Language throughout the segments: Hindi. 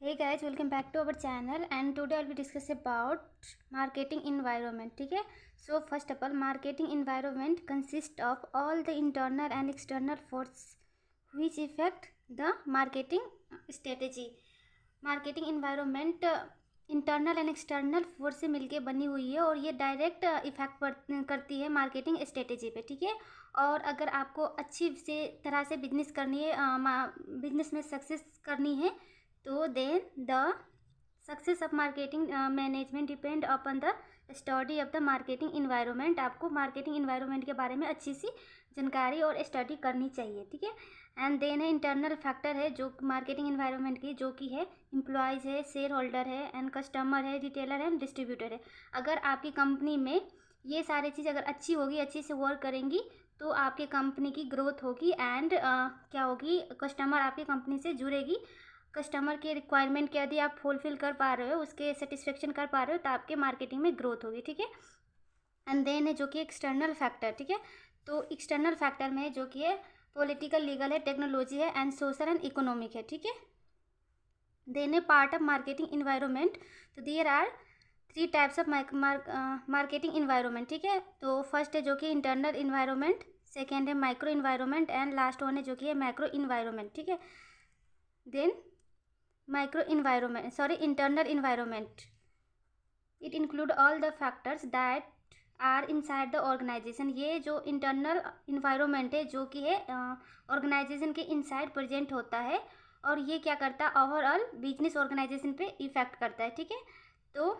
Hey guys, welcome back to our channel and today I'll be discuss about marketing environment. ठीक है. So first of all, marketing environment consists of all the internal and external force which affect the marketing strategy. Marketing environment internal and external force से मिलके बनी हुई है और ये डायरेक्ट इफेक्ट करती है मार्केटिंग स्ट्रेटेजी पे. ठीक है. और अगर आपको अच्छी से तरह से बिजनेस करनी है, बिजनेस में सक्सेस करनी है, तो then the success of marketing management depend upon the study of the marketing environment. आपको मार्केटिंग इन्वायरमेंट के बारे में अच्छी सी जानकारी और स्टडी करनी चाहिए. ठीक है. एंड देन है इंटरनल फैक्टर है जो मार्केटिंग इन्वायरमेंट की, जो कि है एम्प्लॉयज़ है, शेयर होल्डर है एंड कस्टमर है, रिटेलर है एंड डिस्ट्रीब्यूटर है. अगर आपकी कंपनी में ये सारी चीज़ अगर अच्छी होगी, अच्छी से वर्क करेंगी, तो आपकी कंपनी की ग्रोथ होगी एंड क्या होगी, कस्टमर आपकी कंपनी से जुड़ेगी. कस्टमर के रिक्वायरमेंट के यदि आप फुलफिल कर पा रहे हो, उसके सेटिस्फेक्शन कर पा रहे हो, तो आपके मार्केटिंग में ग्रोथ होगी. ठीक है. एंड देन है जो कि एक्सटर्नल फैक्टर. ठीक है. तो एक्सटर्नल फैक्टर में जो कि है पॉलिटिकल, लीगल है, टेक्नोलॉजी है एंड सोशल एंड इकोनॉमिक है. ठीक है. Then a part of marketing environment. तो there are 3 types of marketing environment. ठीक है. तो फर्स्ट है जो कि इंटरनल इन्वायरमेंट, सेकेंड है micro environment and last one है जो कि है मैक्रो इन्वायरमेंट. ठीक है. Then internal environment, it include all the factors that are inside the organization. ये जो इंटरनल इन्वायरमेंट है जो कि है ऑर्गेनाइजेशन के इनसाइड प्रेजेंट होता है और ये क्या करता है, ओवरऑल बिजनेस ऑर्गेनाइजेशन पे इफेक्ट करता है. ठीक है. तो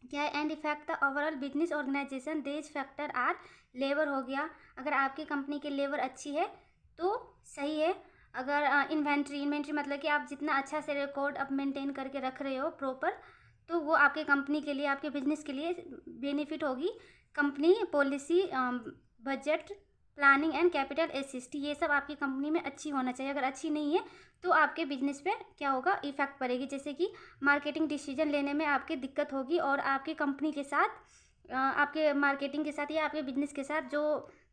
क्या है, and effect the overall business organisation. This factor are labour हो गया, अगर आपकी कंपनी की लेबर अच्छी है तो सही है. अगर इन्वेंट्री मतलब कि आप जितना अच्छा से रिकॉर्ड अब मेंटेन करके रख रहे हो प्रॉपर, तो वो आपके कंपनी के लिए, आपके बिजनेस के लिए बेनिफिट होगी. Company policy, budget, planning and capital assist, ये सब आपकी कंपनी में अच्छी होना चाहिए. अगर अच्छी नहीं है तो आपके बिजनेस पे क्या होगा, इफेक्ट पड़ेगी. जैसे कि मार्केटिंग डिसीजन लेने में आपकी दिक्कत होगी और आपकी कंपनी के साथ, आपके मार्केटिंग के साथ या आपके बिजनेस के साथ जो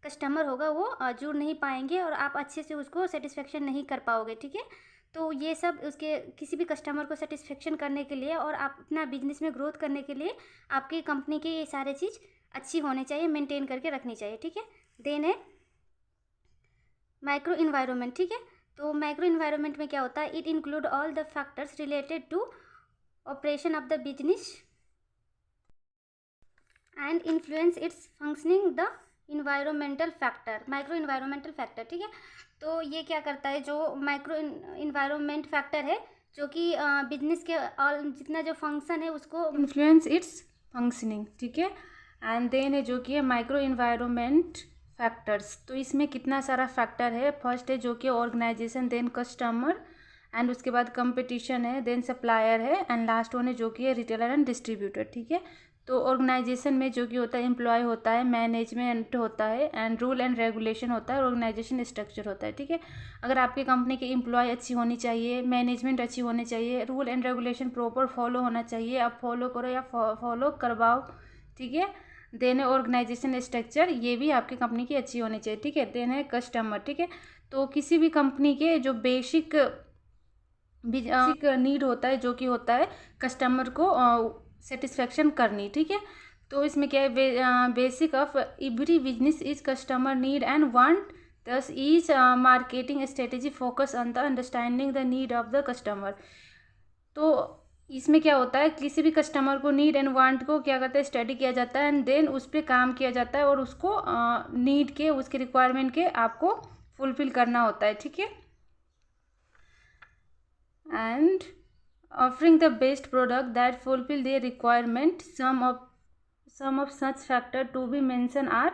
कस्टमर होगा वो जुड़ नहीं पाएंगे और आप अच्छे से उसको सेटिस्फेक्शन नहीं कर पाओगे. ठीक है. तो ये सब उसके किसी भी कस्टमर को सेटिस्फेक्शन करने के लिए और आप अपना बिजनेस में ग्रोथ करने के लिए आपकी कंपनी की ये सारे चीज़ अच्छी होनी चाहिए, मेंटेन करके रखनी चाहिए. ठीक है. देन है माइक्रो इन्वायरमेंट. ठीक है. तो माइक्रो इन्वायरमेंट में क्या होता है, it include all the factors related to operation of the business and influence its functioning the environmental factor, micro environmental factor. ठीक है. तो ये क्या करता है, जो माइक्रो इन्वायरमेंट फैक्टर है जो कि बिजनेस के ऑल जितना जो फंक्शन है उसको इन्फ्लुएंस इट्स फंक्शनिंग. ठीक है. एंड देन है जो कि है माइक्रो इन्वायरमेंट फैक्टर्स. तो इसमें कितना सारा फैक्टर है. फर्स्ट है जो कि ऑर्गेनाइजेशन, देन कस्टमर एंड उसके बाद कंपटीशन है, देन सप्लायर है एंड लास्ट वन है जो कि है रिटेलर एंड डिस्ट्रीब्यूटर. ठीक है. तो ऑर्गेनाइजेशन में जो कि होता है एम्प्लॉय होता है, मैनेजमेंट होता है एंड रूल एंड रेगुलेशन होता है, ऑर्गेनाइजेशन स्ट्रक्चर होता है. ठीक है. अगर आपकी कंपनी की एम्प्लॉय अच्छी होनी चाहिए, मैनेजमेंट अच्छी होनी चाहिए, rule and regulation proper follow होना चाहिए, आप फॉलो करो या फॉलो करवाओ. ठीक है. देन है ऑर्गेनाइजेशन स्ट्रक्चर, ये भी आपकी कंपनी की अच्छी होनी चाहिए. ठीक है. देन है कस्टमर. ठीक है. तो किसी भी कंपनी के जो बेसिक नीड होता है जो कि होता है कस्टमर को सेटिस्फेक्शन करनी. ठीक है. तो इसमें क्या है, basic of every business is customer need and want, thus each marketing strategy focus on the understanding the need of the customer. तो इसमें क्या होता है, किसी भी कस्टमर को नीड एंड वांट को क्या करता है, स्टडी किया जाता है एंड देन उस पर काम किया जाता है और उसको नीड के, उसके रिक्वायरमेंट के आपको फुलफिल करना होता है. ठीक है. And offering the best product that fulfill their requirement. Some of such factor to be mentioned are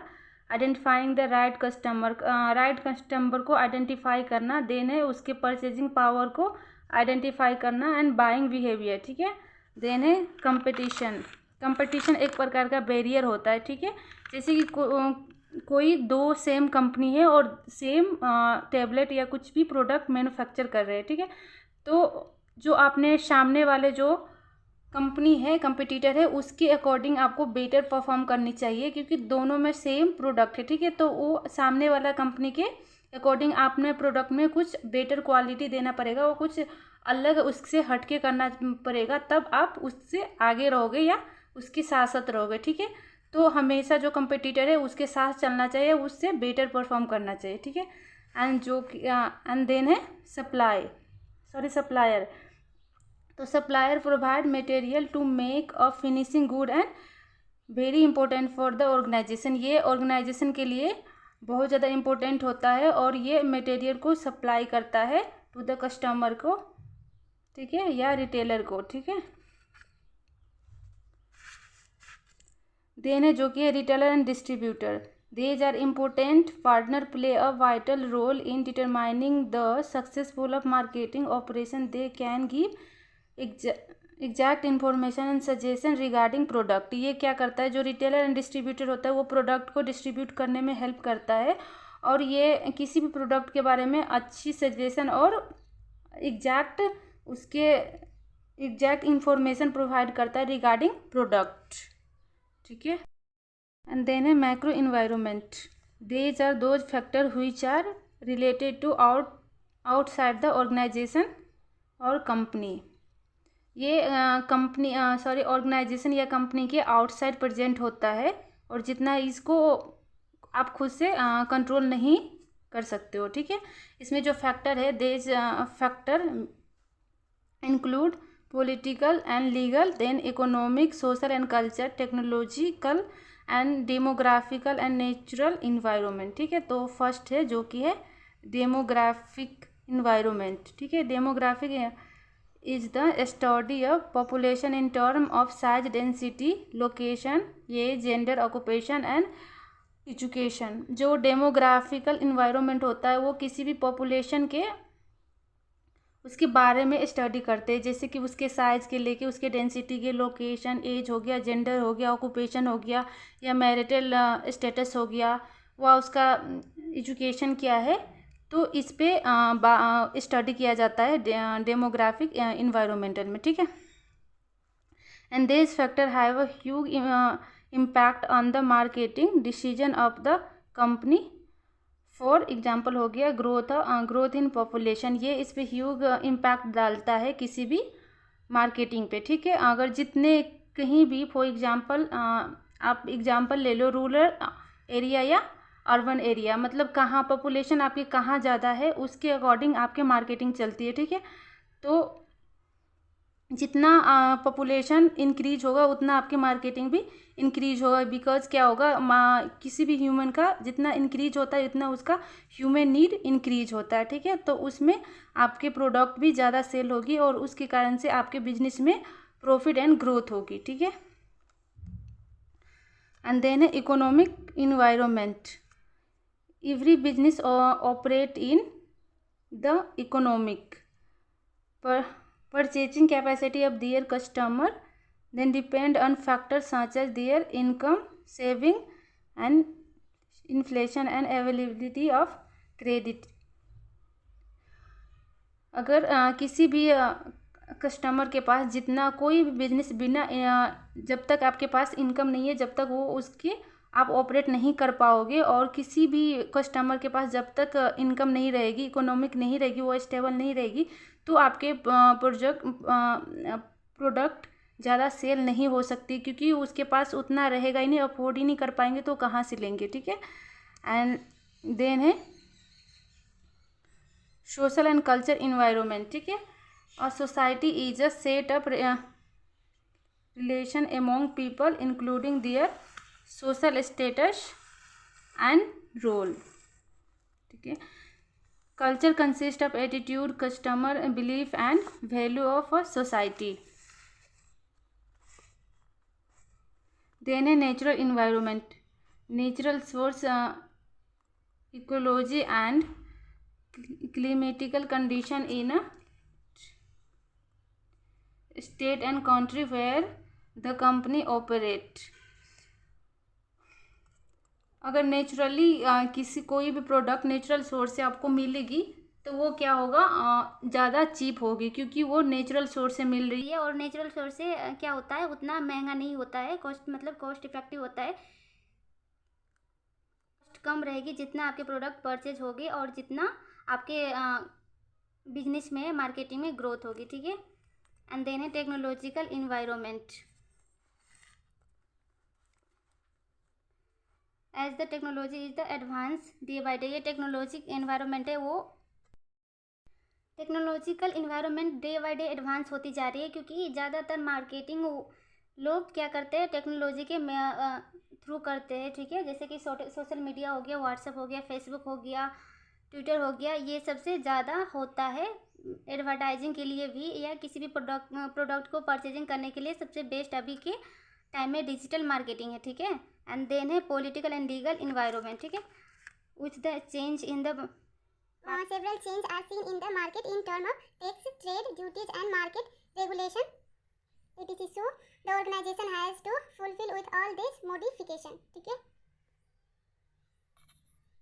identifying the right customer, right customer को identify करना, देन है उसके purchasing power को identify करना एंड buying behavior. ठीक है. देन है कंपटीशन एक प्रकार का बैरियर होता है. ठीक है. जैसे कि कोई दो सेम कंपनी है और सेम टेबलेट या कुछ भी प्रोडक्ट मैन्युफैक्चर कर रहे हैं. ठीक है. तो जो आपने सामने वाले जो कंपनी है, कंपटीटर है, उसके अकॉर्डिंग आपको बेटर परफॉर्म करनी चाहिए क्योंकि दोनों में सेम प्रोडक्ट है. ठीक है. तो वो सामने वाला कंपनी के अकॉर्डिंग आपने प्रोडक्ट में कुछ बेटर क्वालिटी देना पड़ेगा, वो कुछ अलग उससे हटके करना पड़ेगा, तब आप उससे आगे रहोगे या उसके साथ साथ रहोगे, ठीक है। तो हमेशा जो कंपटीटर है उसके साथ चलना चाहिए, उससे बेटर परफॉर्म करना चाहिए, ठीक है। एंड देन है सप्लायर। तो supplier provide material to make a finishing good and very important for the organisation. ये ऑर्गेनाइजेशन के लिए बहुत ज़्यादा इम्पोर्टेंट होता है और ये मटेरियल को सप्लाई करता है टू द कस्टमर को, ठीक है, या रिटेलर को, ठीक है। देन है जो कि है retailer and distributor. These are important partner play a vital role in determining the successful of marketing operation. They can give exact information and suggestion regarding product. ये क्या करता है, जो रिटेलर एंड डिस्ट्रीब्यूटर होता है वो प्रोडक्ट को डिस्ट्रीब्यूट करने में हेल्प करता है और ये किसी भी प्रोडक्ट के बारे में अच्छी सजेशन और एग्जैक्ट इंफॉर्मेशन प्रोवाइड करता है रिगार्डिंग प्रोडक्ट, ठीक है। एंड देन है macro environment. These are those factor which are related to outside the organisation और कंपनी। ये ऑर्गेनाइजेशन या कंपनी के आउटसाइड प्रेजेंट होता है और जितना इसको आप खुद से कंट्रोल नहीं कर सकते हो, ठीक है। इसमें जो फैक्टर है, these factor include political and legal, then economic, social and culture, technological and demographical and natural environment, ठीक है। तो फर्स्ट है जो कि है डेमोग्राफिक इन्वायरमेंट, ठीक है। Demographic is the study of population in term of size, density, location, ये जेंडर, ऑक्यूपेशन एंड एजुकेशन। जो डेमोग्राफिकल इन्वायरमेंट होता है वो किसी भी पॉपुलेशन के उसके बारे में स्टडी करते हैं, जैसे कि उसके साइज़ के लेके उसके डेंसिटी के, लोकेशन, एज हो गया, जेंडर हो गया, ऑक्यूपेशन हो गया, या मैरिटल स्टेटस हो गया, वह उसका एजुकेशन क्या है। तो इस पे स्टडी किया जाता है डेमोग्राफिक इन्वायरमेंटल में, ठीक है। And this factor have a huge impact on the marketing decision of the company. For example हो गया ग्रोथ इन पॉपुलेशन, ये इस पर ह्यूज इम्पैक्ट डालता है किसी भी मार्केटिंग पे, ठीक है। अगर जितने कहीं भी फॉर एग्जाम्पल आप एग्जाम्पल ले लो रूरल एरिया या अर्बन एरिया, मतलब कहाँ पॉपुलेशन आपकी कहाँ ज़्यादा है उसके अकॉर्डिंग आपके मार्केटिंग चलती है, ठीक है। तो जितना पॉपुलेशन इंक्रीज होगा उतना आपकी मार्केटिंग भी इंक्रीज होगा, बिकॉज क्या होगा, किसी भी ह्यूमन का जितना इंक्रीज होता है उतना उसका ह्यूमन नीड इंक्रीज होता है, ठीक है। तो उसमें आपके प्रोडक्ट भी ज़्यादा सेल होगी और उसके कारण से आपके बिजनेस में प्रॉफिट एंड ग्रोथ होगी, ठीक है। एंड देन है economic environment. Every business operate in the economic purchasing capacity of their customer, then depend on factors such as their income, saving and inflation and availability of credit. अगर किसी भी कस्टमर के पास जितना कोई भी बिजनेस बिना जब तक आपके पास इनकम नहीं है जब तक वो उसके आप ऑपरेट नहीं कर पाओगे, और किसी भी कस्टमर के पास जब तक इनकम नहीं रहेगी, इकोनॉमिक नहीं रहेगी, वो स्टेबल नहीं रहेगी, तो आपके प्रोडक्ट ज़्यादा सेल नहीं हो सकती, क्योंकि उसके पास उतना रहेगा ही नहीं, अफोर्ड ही नहीं कर पाएंगे तो कहाँ से लेंगे, ठीक है। एंड देन है सोशल एंड कल्चर इन्वायरमेंट, ठीक है। और society is a set up relation among people including their social status and role, ठीक है। Culture consist of attitude, customer belief and value of a society. Then है natural environment, natural source, ecology and climatical condition in a state and country where the company operate. अगर नेचुरली किसी कोई भी प्रोडक्ट नेचुरल सोर्स से आपको मिलेगी तो वो क्या होगा, ज़्यादा चीप होगी, क्योंकि वो नेचुरल सोर्स से मिल रही है। और नेचुरल सोर्स से क्या होता है, उतना महंगा नहीं होता है, कॉस्ट इफेक्टिव होता है, कॉस्ट कम रहेगी जितना आपके प्रोडक्ट परचेज होगी और जितना आपके बिजनेस में, मार्केटिंग में ग्रोथ होगी, ठीक है। एंड देन है technological environment. As the technology is the advance day by day, ये टेक्नोलॉजी एनवायरनमेंट है वो technological environment day by day advance होती जा रही है, क्योंकि ज़्यादातर मार्केटिंग लोग क्या करते हैं टेक्नोलॉजी के थ्रू करते हैं, ठीक है। जैसे कि सोशल मीडिया हो गया, व्हाट्सएप हो गया, फेसबुक हो गया, ट्विटर हो गया, ये सबसे ज़्यादा होता है एडवर्टाइजिंग के लिए भी, या किसी भी प्रोडक्ट को परचेजिंग करने के लिए सबसे बेस्ट अभी के टाइम में डिजिटल मार्केटिंग है, ठीक है। एंड देन है पॉलिटिकल एंड लीगल इन्वायरमेंट, ठीक है। Which the change in the several changes are seen in the market in terms of tax, trade, duties and market regulation. It is so the organization has to fulfill with all this modification, ठीक है।